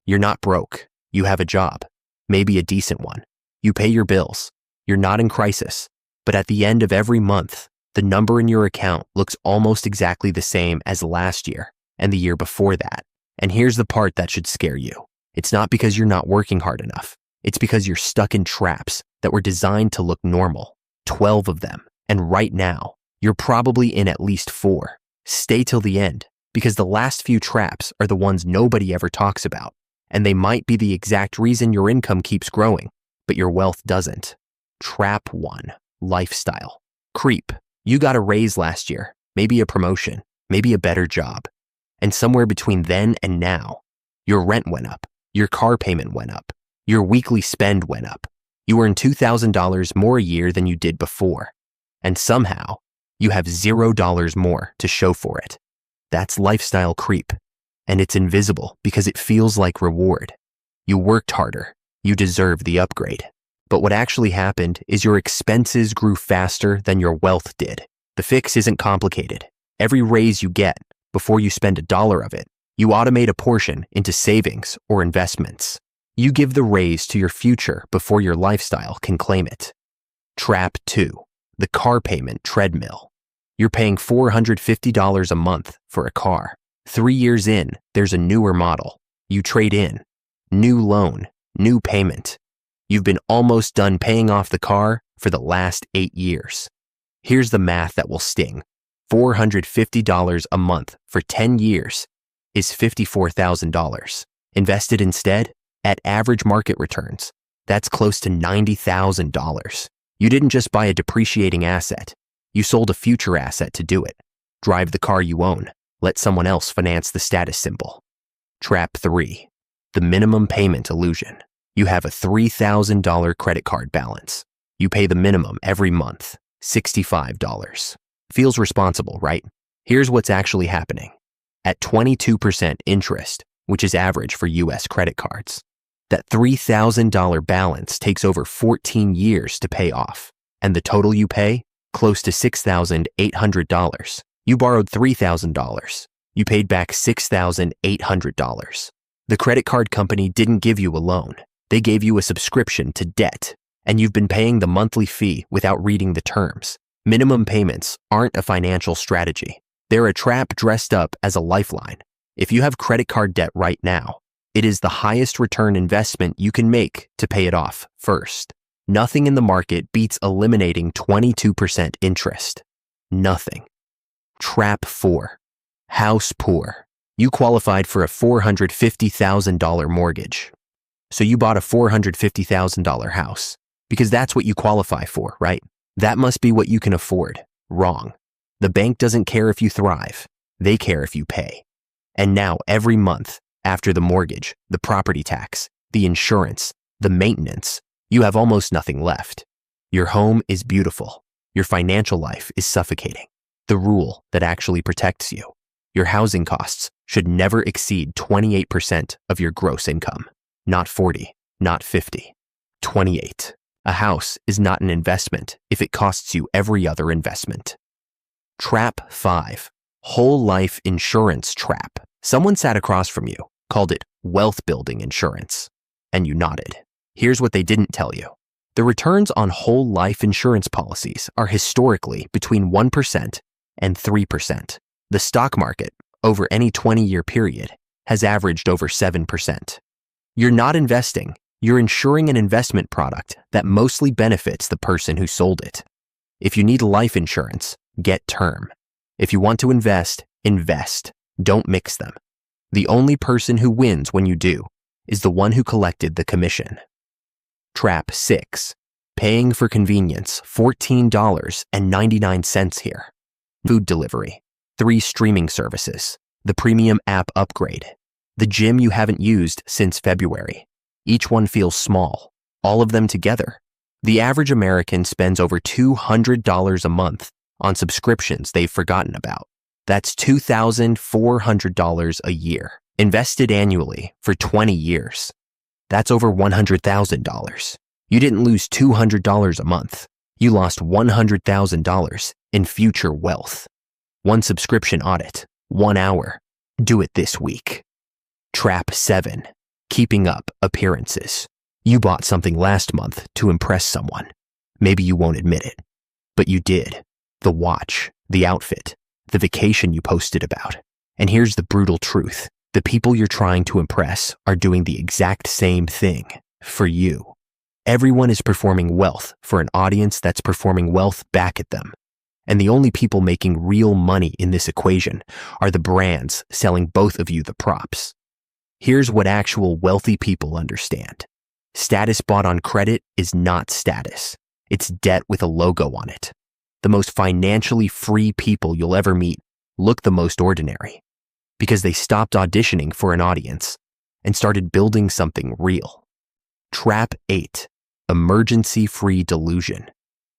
You're not broke. You have a job, maybe a decent one. You pay your bills. You're not in crisis. But at the end of every month, the number in your account looks almost exactly the same as last year and the year before that. And here's the part that should scare you. It's not because you're not working hard enough. It's because you're stuck in traps that were designed to look normal. 12 of them. And right now, you're probably in at least 4. Stay till the end, because the last few traps are the ones nobody ever talks about. And they might be the exact reason your income keeps growing, but your wealth doesn't. Trap 1. Lifestyle. Creep. You got a raise last year, maybe a promotion, maybe a better job. And somewhere between then and now, your rent went up, your car payment went up, your weekly spend went up. You earn $2,000 more a year than you did before. And somehow, you have $0 more to show for it. That's lifestyle creep. And it's invisible because it feels like reward. You worked harder. You deserve the upgrade. But what actually happened is your expenses grew faster than your wealth did. The fix isn't complicated. Every raise you get, before you spend $1 of it, you automate a portion into savings or investments. You give the raise to your future before your lifestyle can claim it. Trap 2. The car payment treadmill. You're paying $450 a month for a car. 3 years in, there's a newer model. You trade in. New loan, new payment. You've been almost done paying off the car for the last 8 years. Here's the math that will sting. $450 a month for 10 years is $54,000. Invested instead, at average market returns, that's close to $90,000. You didn't just buy a depreciating asset. You sold a future asset to do it. Drive the car you own. Let someone else finance the status symbol. Trap 3. The minimum payment illusion. You have a $3,000 credit card balance. You pay the minimum every month, $65. Feels responsible, right? Here's what's actually happening. At 22% interest, which is average for US credit cards, that $3,000 balance takes over 14 years to pay off. And the total you pay? Close to $6,800. You borrowed $3,000. You paid back $6,800. The credit card company didn't give you a loan. They gave you a subscription to debt, and you've been paying the monthly fee without reading the terms. Minimum payments aren't a financial strategy. They're a trap dressed up as a lifeline. If you have credit card debt right now, it is the highest return investment you can make to pay it off first. Nothing in the market beats eliminating 22% interest. Nothing. Trap 4. House poor. You qualified for a $450,000 mortgage. So you bought a $450,000 house because that's what you qualify for, right? That must be what you can afford. Wrong. The bank doesn't care if you thrive. They care if you pay. And now every month, after the mortgage, the property tax, the insurance, the maintenance, you have almost nothing left. Your home is beautiful. Your financial life is suffocating. The rule that actually protects you. Your housing costs should never exceed 28% of your gross income. Not 40, not 50, 28. A house is not an investment if it costs you every other investment. Trap 5. Whole life insurance trap. Someone sat across from you, called it wealth building insurance, and you nodded. Here's what they didn't tell you. The returns on whole life insurance policies are historically between 1% and 3%. The stock market, over any 20-year period, has averaged over 7%. You're not investing, you're insuring an investment product that mostly benefits the person who sold it. If you need life insurance, get term. If you want to invest, invest. Don't mix them. The only person who wins when you do is the one who collected the commission. Trap 6. Paying for convenience, $14.99 here. Food delivery, 3 streaming services, the premium app upgrade, the gym you haven't used since February. Each one feels small, all of them together. The average American spends over $200 a month on subscriptions they've forgotten about. That's $2,400 a year, invested annually for 20 years. That's over $100,000. You didn't lose $200 a month. You lost $100,000 in future wealth. One subscription audit, 1 hour. Do it this week. Trap 7. Keeping up appearances. You bought something last month to impress someone. Maybe you won't admit it, but you did. The watch, the outfit, the vacation you posted about. And here's the brutal truth. The people you're trying to impress are doing the exact same thing for you. Everyone is performing wealth for an audience that's performing wealth back at them. And the only people making real money in this equation are the brands selling both of you the props. Here's what actual wealthy people understand. Status bought on credit is not status. It's debt with a logo on it. The most financially free people you'll ever meet look the most ordinary because they stopped auditioning for an audience and started building something real. Trap 8. Emergency-free delusion.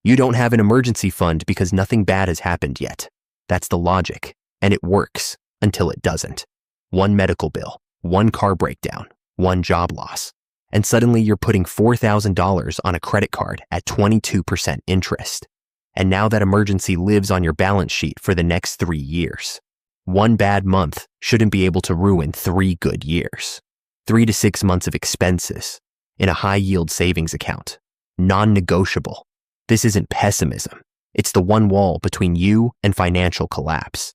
You don't have an emergency fund because nothing bad has happened yet. That's the logic, and it works until it doesn't. One medical bill, one car breakdown, one job loss, and suddenly you're putting $4,000 on a credit card at 22% interest. And now that emergency lives on your balance sheet for the next 3 years. One bad month shouldn't be able to ruin 3 good years. 3 to 6 months of expenses in a high-yield savings account. Non-negotiable. This isn't pessimism. It's the one wall between you and financial collapse.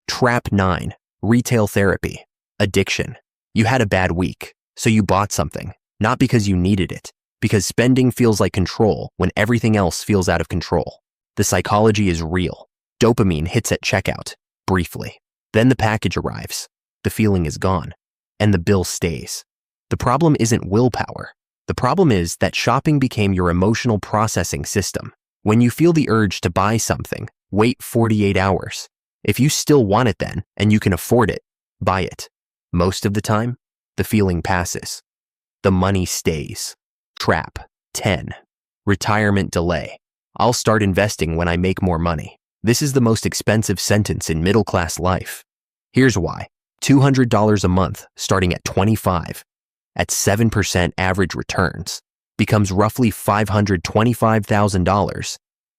Trap 9. Retail therapy. Addiction. You had a bad week, so you bought something, not because you needed it, because spending feels like control when everything else feels out of control. The psychology is real. Dopamine hits at checkout, briefly. Then the package arrives. The feeling is gone, and the bill stays. The problem isn't willpower. The problem is that shopping became your emotional processing system. When you feel the urge to buy something, wait 48 hours. If you still want it then, and you can afford it, buy it. Most of the time, the feeling passes. The money stays. Trap 10. Retirement delay. I'll start investing when I make more money. This is the most expensive sentence in middle-class life. Here's why. $200 a month starting at 25, at 7% average returns, becomes roughly $525,000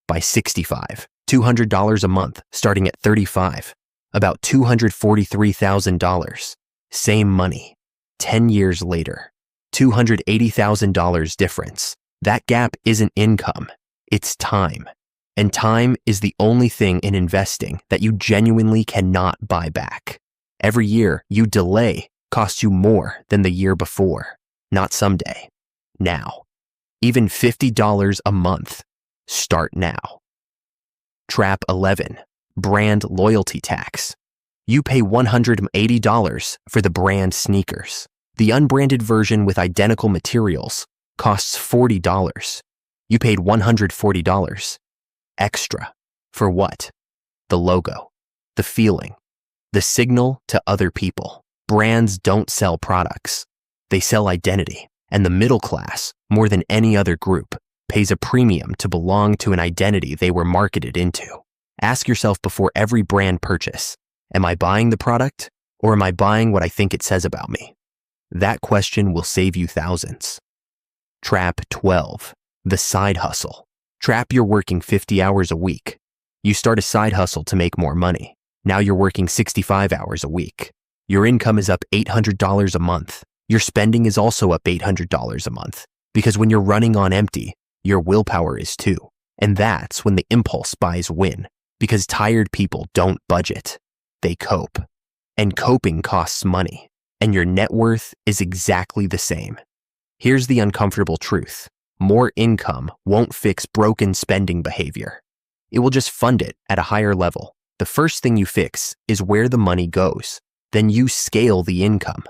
by 65. $200 a month starting at 35, about $243,000. Same money. 10 years later, $280,000 difference. That gap isn't income, it's time. And time is the only thing in investing that you genuinely cannot buy back. Every year you delay costs you more than the year before. Not someday. Now. Even $50 a month. Start now. Trap 11. Brand loyalty tax. You pay $180 for the brand sneakers. The unbranded version with identical materials costs $40. You paid $140. Extra. For what? The logo. The feeling. The signal to other people. Brands don't sell products. They sell identity. And the middle class, more than any other group, pays a premium to belong to an identity they were marketed into. Ask yourself before every brand purchase, am I buying the product or am I buying what I think it says about me? That question will save you thousands. Trap 12. The side hustle. Trap you're working 50 hours a week. You start a side hustle to make more money. Now you're working 65 hours a week. Your income is up $800 a month. Your spending is also up $800 a month. Because when you're running on empty, your willpower is too. And that's when the impulse buys win. Because tired people don't budget. They cope. And coping costs money. And your net worth is exactly the same. Here's the uncomfortable truth. More income won't fix broken spending behavior. It will just fund it at a higher level. The first thing you fix is where the money goes. Then you scale the income.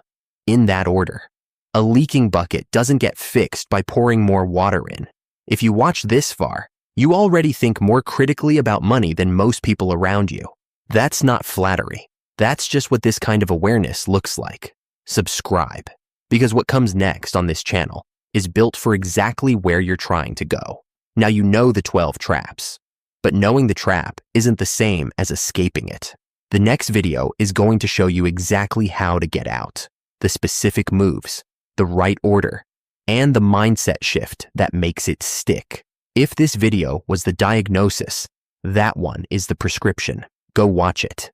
In that order. A leaking bucket doesn't get fixed by pouring more water in. If you watch this far, you already think more critically about money than most people around you. That's not flattery. That's just what this kind of awareness looks like. Subscribe. Because what comes next on this channel is built for exactly where you're trying to go. Now you know the 12 traps. But knowing the trap isn't the same as escaping it. The next video is going to show you exactly how to get out. The specific moves, the right order, and the mindset shift that makes it stick. If this video was the diagnosis, that one is the prescription. Go watch it.